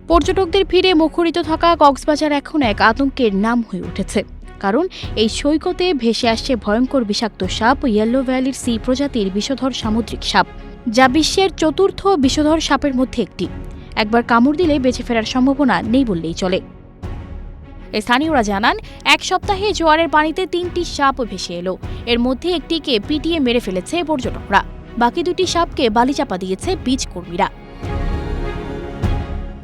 পর্যটকদের ভিড়ে মুখরিত থাকা কক্সবাজার এখন এক আতঙ্কের নাম হয়ে উঠেছে। কারণ এই সৈকতে ভেসে আসছে ভয়ঙ্কর বিষাক্ত সাপ ইয়েলো ভ্যালির সি প্রজাতির বিষধর সামুদ্রিক সাপ, যা বিশ্বের চতুর্থ বিষধর সাপের মধ্যে একটি। একবার কামড় দিলে বেঁচে ফেরার সম্ভাবনা নেই বললেই চলে। স্থানীয়রা জানান, এক সপ্তাহে জোয়ারের পানিতে 3টি সাপ ভেসে এলো। এর মধ্যে একটিকে পিটিয়ে মেরে ফেলেছে পর্যটকরা, বাকি 2টি সাপকে বালিচাপা দিয়েছে বিচ কর্মীরা।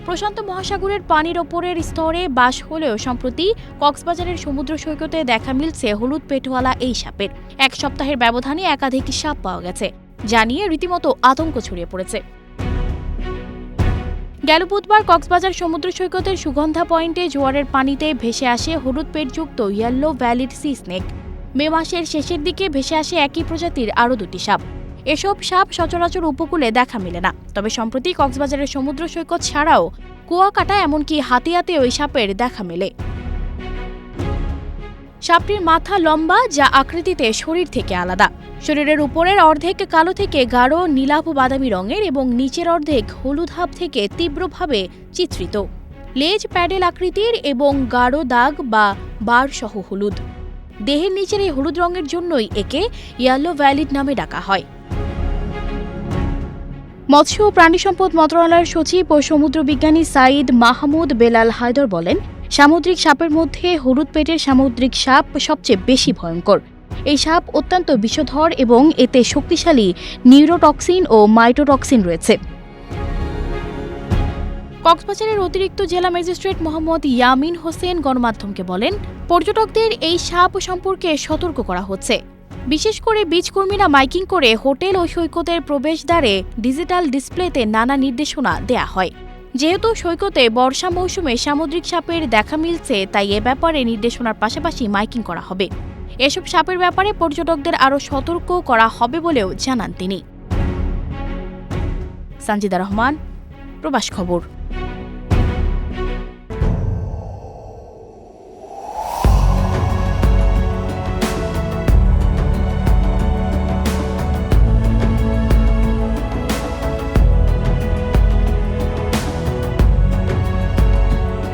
প্রশান্ত মহাসাগরের পানির ওপরের স্তরে বাস হলেও সম্প্রতি কক্সবাজারের সমুদ্র সৈকতে দেখা মিলছে হলুদ পেটওয়ালা এই সাপের। এক সপ্তাহের ব্যবধানে একাধিক সাপ পাওয়া গেছে, যা নিয়ে রীতিমতো আতঙ্ক ছড়িয়ে পড়েছে। গেল বুধবার কক্সবাজার সমুদ্র সৈকতের সুগন্ধা পয়েন্টে জোয়ারের পানিতে ভেসে আসে হলুদ পেটযুক্ত ইয়েলো ভ্যালির সি স্নেক। মে মাসের শেষের দিকে ভেসে আসে একই প্রজাতির আরও 2টি সাপ। এসব সাপ সচরাচর উপকূলে দেখা মেলে না, তবে সম্প্রতি কক্সবাজারের সমুদ্র সৈকত ছাড়াও কুয়াকাটা এমনকি হাতিয়াতে ওই সাপের দেখা মেলে। সাপটির মাথা লম্বা, যা আকৃতিতে শরীর থেকে আলাদা। শরীরের উপরের অর্ধেক কালো থেকে গাঢ় নীলাভ বাদামি রঙের এবং নিচের অর্ধেক হলুদাভ থেকে তীব্রভাবে চিত্রিত। লেজ প্যাডেল আকৃতির এবং গাঢ় দাগ বা বার সহ হলুদ। দেহের নিচের এই হলুদ রঙের জন্যই একে ইয়েলো ভ্যালিড নামে ডাকা হয়। মৎস্য ও প্রাণী সম্পদ মন্ত্রণালয়ের সচিব ও সমুদ্র বিজ্ঞানী সাইদ মাহমুদ বেলাল হায়দর বলেন, সামুদ্রিক সাপের মধ্যে হলুদ পেটের সামুদ্রিক সাপ সবচেয়ে বেশি ভয়ঙ্কর। এই সাপ অত্যন্ত বিষধর এবং এতে শক্তিশালী নিউরোটক্সিন ও মাইটোটক্সিন রয়েছে। কক্সবাজারের অতিরিক্ত জেলা ম্যাজিস্ট্রেট মোহাম্মদ ইয়ামিন হোসেন গণমাধ্যমকে বলেন, পর্যটকদের এই সাপ সম্পর্কে সতর্ক করা হচ্ছে। বিশেষ করে বিচ কর্মীরা মাইকিং করে হোটেল ও সৈকতের প্রবেশদ্বারে ডিজিটাল ডিসপ্লেতে নানা নির্দেশনা দেয়া হয়। যেহেতু সৈকতে বর্ষা মৌসুমে সামুদ্রিক সাপের দেখা মিলছে, তাই এ ব্যাপারে নির্দেশনার পাশাপাশি মাইকিং করা হবে। এসব সাপের ব্যাপারে পর্যটকদের আরও সতর্ক করা হবে বলেও জানান তিনি। সানজিদা রহমান, প্রবাস খবর।